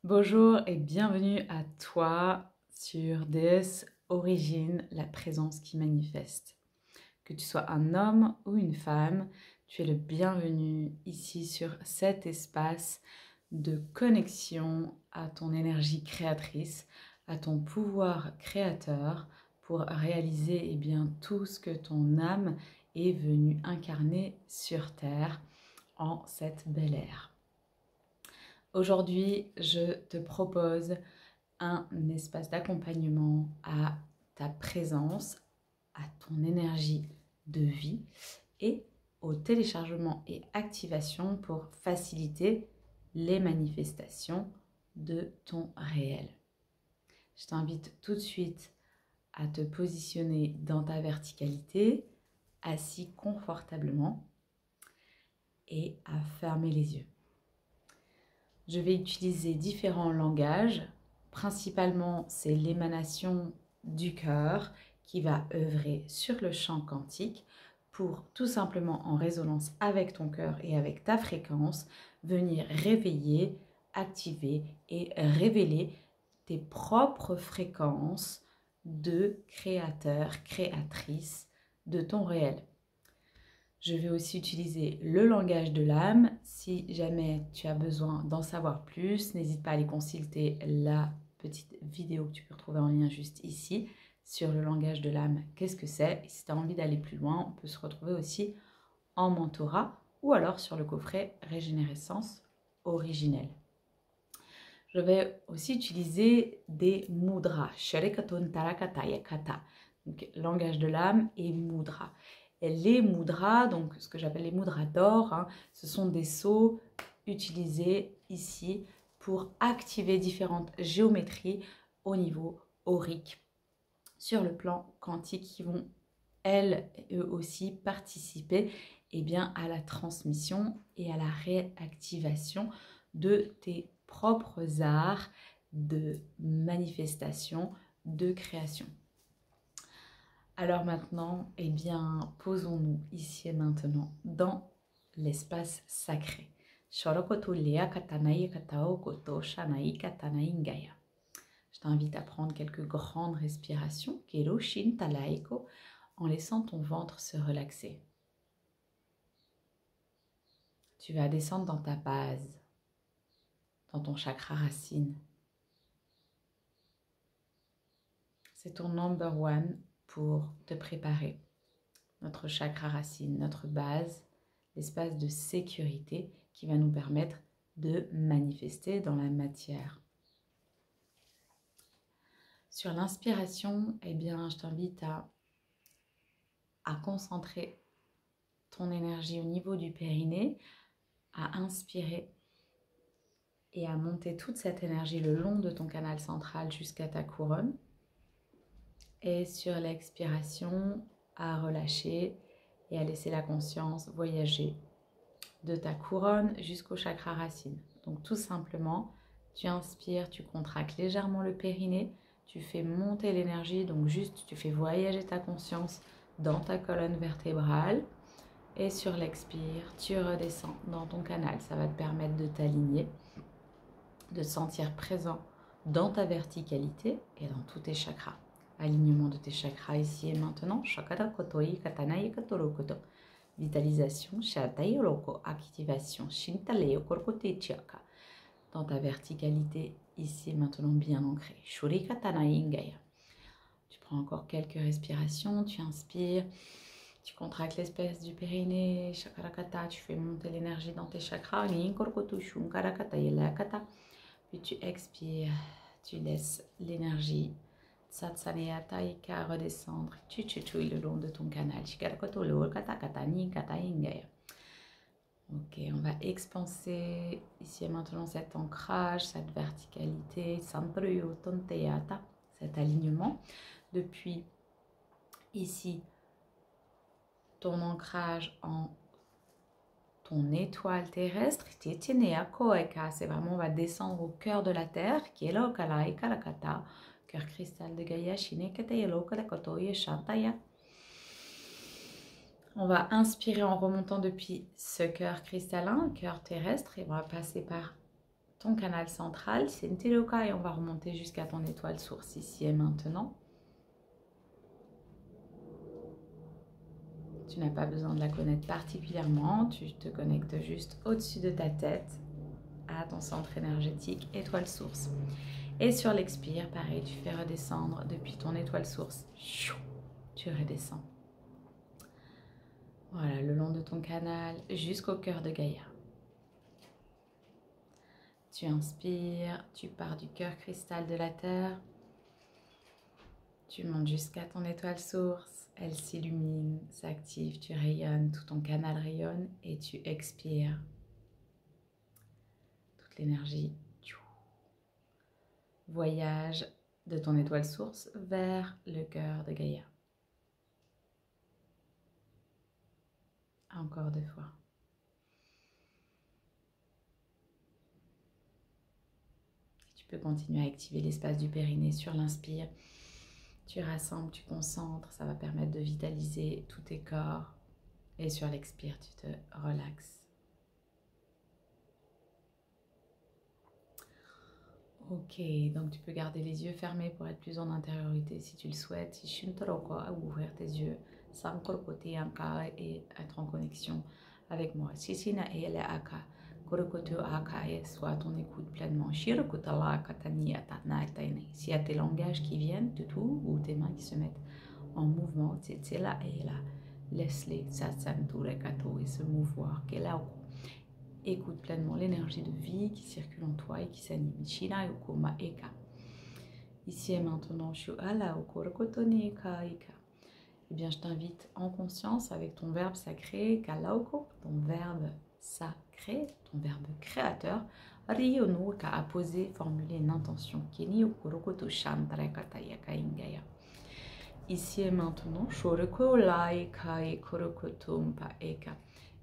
Bonjour et bienvenue à toi sur DS Origine, la présence qui manifeste. Que tu sois un homme ou une femme, tu es le bienvenu ici sur cet espace de connexion à ton énergie créatrice, à ton pouvoir créateur pour réaliser tout ce que ton âme est venue incarner sur Terre en cette belle ère. Aujourd'hui, je te propose un espace d'accompagnement à ta présence, à ton énergie de vie et au téléchargement et activation pour faciliter les manifestations de ton réel. Je t'invite tout de suite à te positionner dans ta verticalité, assis confortablement et à fermer les yeux. Je vais utiliser différents langages. Principalement, c'est l'émanation du cœur qui va œuvrer sur le champ quantique pour tout simplement en résonance avec ton cœur et avec ta fréquence, venir réveiller, activer et révéler tes propres fréquences de créateur, créatrice de ton réel. Je vais aussi utiliser le langage de l'âme. Si jamais tu as besoin d'en savoir plus, n'hésite pas à aller consulter la petite vidéo que tu peux retrouver en lien juste ici sur le langage de l'âme. Qu'est-ce que c'est? Et si tu as envie d'aller plus loin, on peut se retrouver aussi en mentorat ou alors sur le coffret Régénérescence originelle. Je vais aussi utiliser des mudras. Donc, langage de l'âme et mudra. Et les mudras, donc ce que j'appelle les mudras d'or, ce sont des sceaux utilisés ici pour activer différentes géométries au niveau aurique sur le plan quantique qui vont, elles et eux aussi, participer à la transmission et à la réactivation de tes propres arts de manifestation, de création. Alors maintenant, posons-nous ici et maintenant dans l'espace sacré. Je t'invite à prendre quelques grandes respirations, en laissant ton ventre se relaxer. Tu vas descendre dans ta base, dans ton chakra racine. C'est ton number one pour te préparer. Notre chakra racine, notre base, l'espace de sécurité qui va nous permettre de manifester dans la matière. Sur l'inspiration, je t'invite à concentrer ton énergie au niveau du périnée, à inspirer et à monter toute cette énergie le long de ton canal central jusqu'à ta couronne. Et sur l'expiration, à relâcher et à laisser la conscience voyager de ta couronne jusqu'au chakra racine. Donc tout simplement, tu inspires, tu contractes légèrement le périnée, tu fais monter l'énergie, donc juste tu fais voyager ta conscience dans ta colonne vertébrale. Et sur l'expire, tu redescends dans ton canal. Ça va te permettre de t'aligner, de te sentir présent dans ta verticalité et dans tous tes chakras. Alignement de tes chakras ici et maintenant. Shakara kotoi katanai katorokoto. Vitalisation, shatai roko. Activation, shintaleo korkote chaka. Dans ta verticalité ici et maintenant bien ancrée. Shuri katanai ingaya. Tu prends encore quelques respirations. Tu inspires. Tu contractes l'espace du périnée. Chakarakata. Tu fais monter l'énergie dans tes chakras. Ninkorkotu shunkarakata yelakata. Puis tu expires. Tu laisses l'énergie Satsanea Taika redescendre le long de ton canal. Ok, on va expanser ici et maintenant cet ancrage, cette verticalité, cet alignement. Depuis ici, ton ancrage en ton étoile terrestre, c'est vraiment, on va descendre au cœur de la terre, qui est là, cœur cristal de Gaïa, on va inspirer en remontant depuis ce cœur cristallin, cœur terrestre, et on va passer par ton canal central, c'est Ntiloka, et on va remonter jusqu'à ton étoile source ici et maintenant. Tu n'as pas besoin de la connaître particulièrement, tu te connectes juste au-dessus de ta tête à ton centre énergétique, étoile source. Et sur l'expire, pareil, tu fais redescendre depuis ton étoile source. Tu redescends. Voilà, le long de ton canal jusqu'au cœur de Gaïa. Tu inspires, tu pars du cœur cristal de la Terre. Tu montes jusqu'à ton étoile source. Elle s'illumine, s'active, tu rayonnes, tout ton canal rayonne et tu expires. Toute l'énergie voyage de ton étoile source vers le cœur de Gaïa. Encore 2 fois. Tu peux continuer à activer l'espace du périnée sur l'inspire. Tu rassembles, tu concentres, ça va permettre de vitaliser tous tes corps. Et sur l'expire, tu te relaxes. Ok, donc tu peux garder les yeux fermés pour être plus en intériorité si tu le souhaites. Si Shintaroko, à ouvrir tes yeux, Sankorkote Anka et être en connexion avec moi. Si Sina Ele Aka, Korokoto Aka, soit ton écoute pleinement. Shirokotala Katani Atana Taine. S'il y a tes langages qui viennent, tout, ou tes mains qui se mettent en mouvement, c'est là et là. Laisse-les, Satsanture Kato, et se mouvoir. Kelao. Écoute pleinement l'énergie de vie qui circule en toi et qui s'anime. Shina Yokoma Eka. Ici et maintenant, je suis ala Okorokotone Eka Eka. Eh bien, je t'invite en conscience avec ton verbe sacré, Kalaoko, ton verbe sacré, ton verbe créateur, Riono, à poser, formuler une intention. Keni Okorokoto Shantara Katayaka Ingaya. Ici et maintenant, Shoroko Laika e Korokotompa Eka.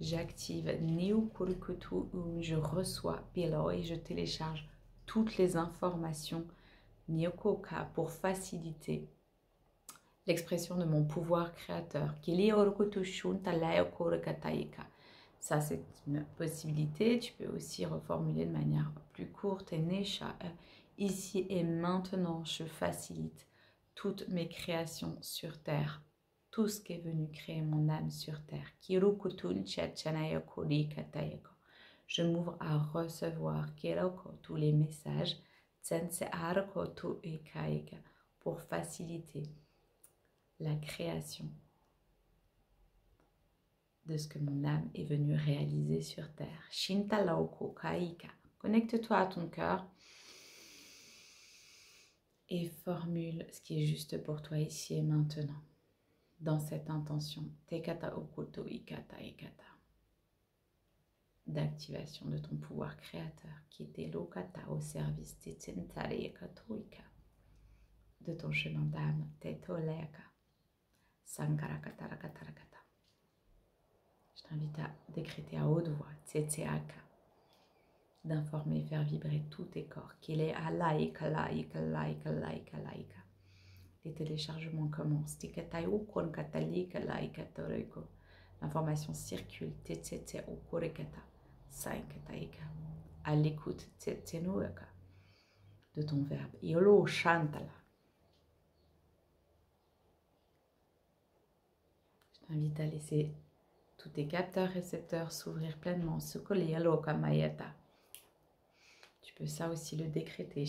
J'active Neo Kurukutu où je reçois Pelo et je télécharge toutes les informations Nyokoka pour faciliter l'expression de mon pouvoir créateur. Ça, c'est une possibilité. Tu peux aussi reformuler de manière plus courte. Et Nesha, ici et maintenant, je facilite toutes mes créations sur Terre. Tout ce qui est venu créer mon âme sur Terre. Je m'ouvre à recevoir tous les messages pour faciliter la création de ce que mon âme est venue réaliser sur Terre. Shintalaoko Kaika. Connecte-toi à ton cœur et formule ce qui est juste pour toi ici et maintenant. Dans cette intention, Tekata Okoto Ikata Ikata, d'activation de ton pouvoir créateur, qui était Lokata au service de ton chemin d'âme, Tetoleka, Sankarakatarakatarakata. Je t'invite à décréter à haute voix, Tsetseaka, d'informer et faire vibrer tous tes corps, qu'il est alaika, laika, laika, laika, laika. Les téléchargements commencent. L'information circule à l'écoute de ton verbe. Yolo Shantala. Je t'invite à laisser tous tes capteurs récepteurs s'ouvrir pleinement. Se coller Yalo Kamayata. Tu peux ça aussi le décréter.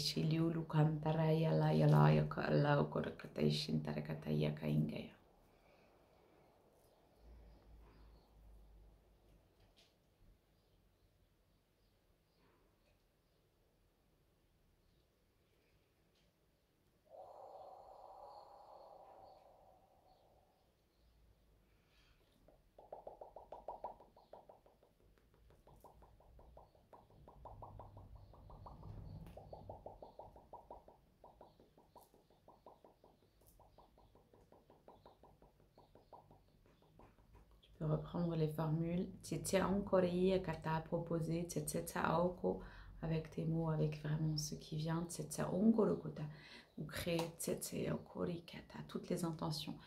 Reprendre les formules kata proposé avec tes mots, avec vraiment ce qui vient, ou créer toutes les intentions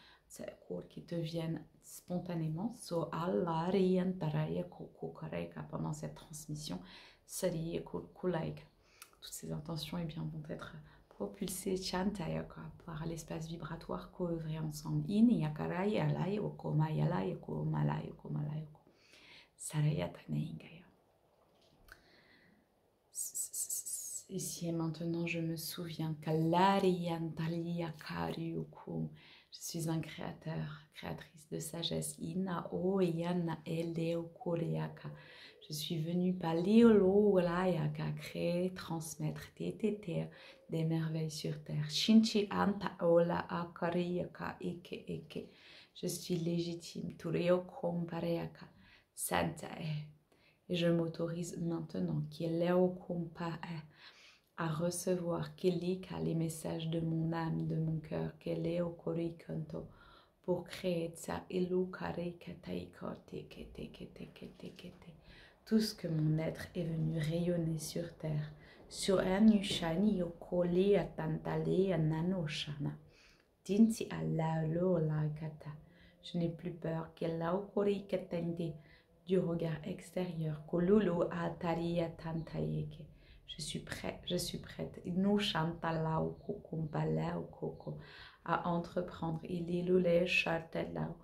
qui te viennent spontanément. Pendant cette transmission, toutes ces intentions eh bien, vont être propulsées Chantayaka par l'espace vibratoire co-œuvrer ensemble. In Yakarai Alai Okoma Yalai Okomalai Okomalai Oko. Sarayataneingaya. Ici et maintenant, je me souviens qu'Alariyantaliyakariuku. Je suis un créateur, créatrice de sagesse. Ina o yana eleokoreaka. Je suis venue par l'Iololayaka, créer, transmettre des merveilles sur terre. Shinchi anta ola akariyaka eke eke. Je suis légitime. Tureo kompareaka. Santa et je m'autorise maintenant qu'il est au compas à recevoir les messages de mon âme, de mon cœur, qu'elle est au korikanto pour créer ça tout ce que mon être est venu rayonner sur terre. Sur un yushani okoli atantale ananoshana. Dinti alalo la-kata. Je n'ai plus peur qu'elle a au korikatende du regard extérieur. Kolulu ataria tantayeke. Je suis prêt, je suis prête. Nous chantalao kokumbalao koko à entreprendre ililule chartelao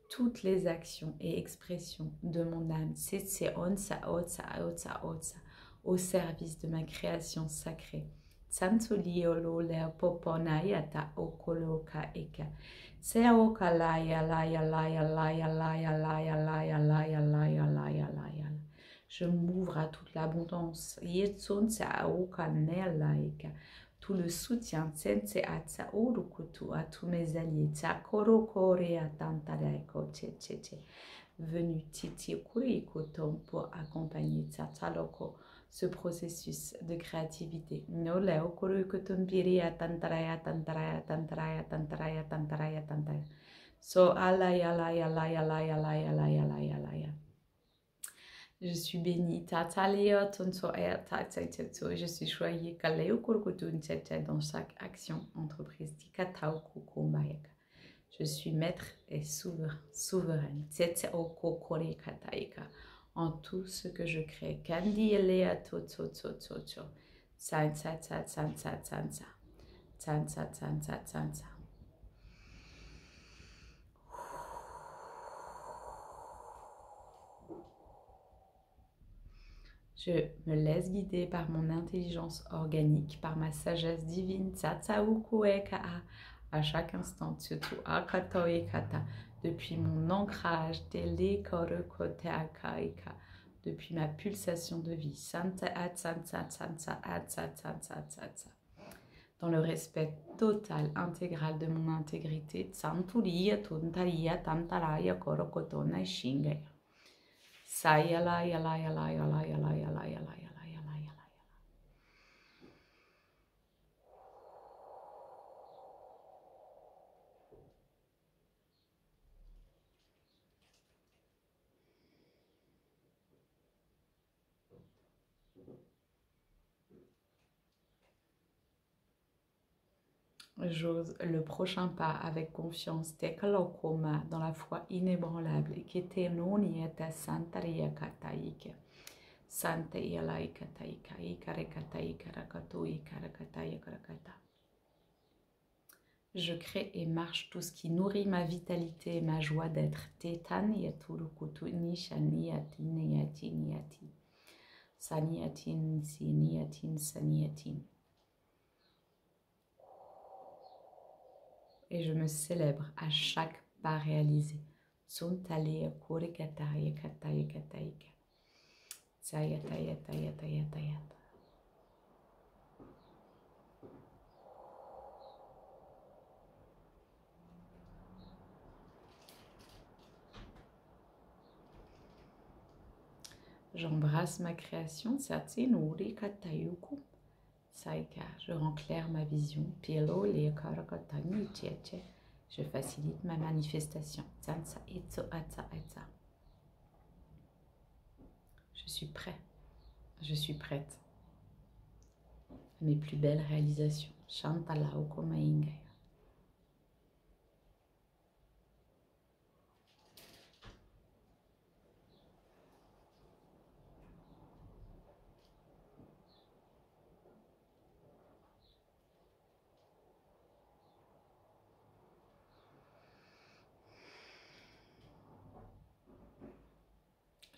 toutes les actions et expressions de mon âme. C'est onsa otsa otsa otsa au service de ma création sacrée. Santuliolo le poponayata okoloka eka. Seoka laya laya laya laya laya laya laya laya laya laya laya. Je m'ouvre à toute l'abondance. Tout le soutien à tous mes alliés. Venu Titi Kurikoton pour accompagner Tsataloko ce processus de créativité. No leo Kurikoton Piria Tantaraya Tantaraya Tantaraya Tantaraya Tantaraya Tantaraya. So alaya alaya alaya alaya alaya alaya alaya alaya. Je suis bénie. Je suis choyée dans chaque action, entreprise. Je suis maître et souveraine. En tout ce que je crée. Je me laisse guider par mon intelligence organique, par ma sagesse divine, à chaque instant, surtout depuis mon ancrage, depuis ma pulsation de vie, dans le respect total, intégral de mon intégrité, Sayala yala yala yala yala yala yala yala yala yala. J'ose le prochain pas avec confiance, tekalokoma dans la foi inébranlable, qui était non yeta santaria kataike. Sante yalai kataika, ikarekata ikarakato ikarakata ikarakata. Je crée et marche tout ce qui nourrit ma vitalité et ma joie d'être. Tetan yaturukutu nishaniati niati niati. Saniatin siniatin saniatin. Et je me célèbre à chaque pas réalisé. Suntale kurikata yakata yakata yaka. Sayata yata yata yata yata. J'embrasse ma création, Satsinuri Katayuku. Saika, je rends clair ma vision. Pielo le karakatani tieche. Je facilite ma manifestation. Sansa itso atsa atsa. Je suis prêt. Je suis prête. Mes plus belles réalisations. Shantala Okomaingaya.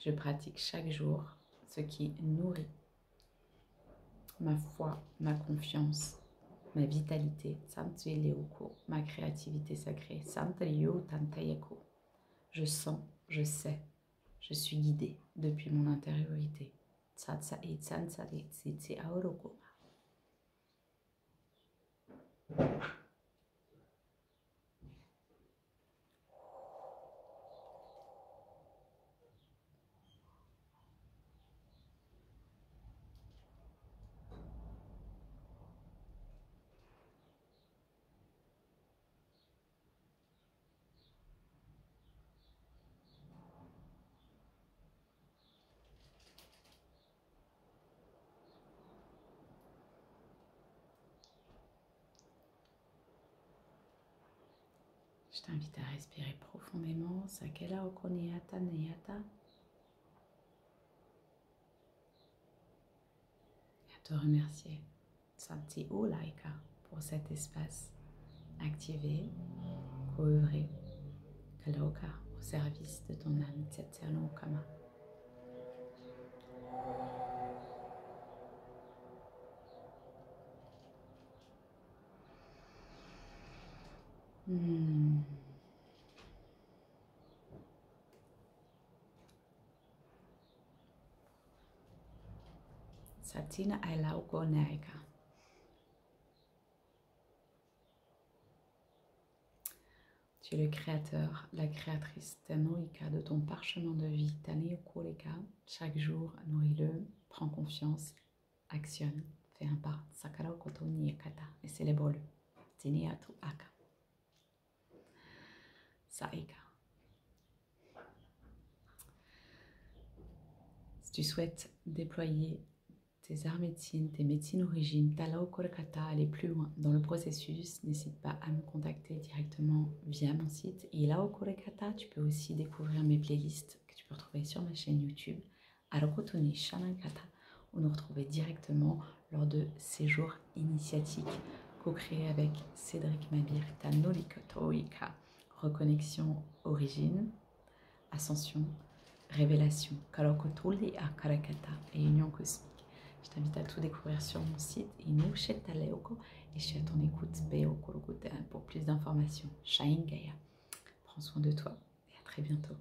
Je pratique chaque jour ce qui nourrit ma foi, ma confiance, ma vitalité, ma créativité sacrée. Je sens, je sais, je suis guidée depuis mon intériorité. Je t'invite à respirer profondément. Sakela okoniata neyata. Et à te remercier. Santi Olaika pour cet espace activé, co-œuvré. Kaloka au service de ton âme. Tsetserno Kama. Satina Ailauko Naika. Tu es le créateur, la créatrice Tanoika de ton parchemin de vie, Taneokoleka. Chaque jour, nourris-le, prends confiance, actionne, fais un pas. Sakara Koto Niekata et célèbre-le. Tineatu Aka. Saika. Si tu souhaites déployer tes arts médecines, tes médecines origines, Talao Kolkata, aller plus loin dans le processus, n'hésite pas à me contacter directement via mon site. Ilao Kolkata, tu peux aussi découvrir mes playlists que tu peux retrouver sur ma chaîne YouTube, Arokotoni Shanankata, ou nous retrouver directement lors de séjours initiatiques co-créés avec Cédric Mabir, Tanolikotoika, reconnexion origine, ascension, révélation, Kalokotoli Akarakata et union cosmique. Je t'invite à tout découvrir sur mon site Inushetaleoko et je suis à ton écoute pour plus d'informations. Shaingaya. Prends soin de toi et à très bientôt.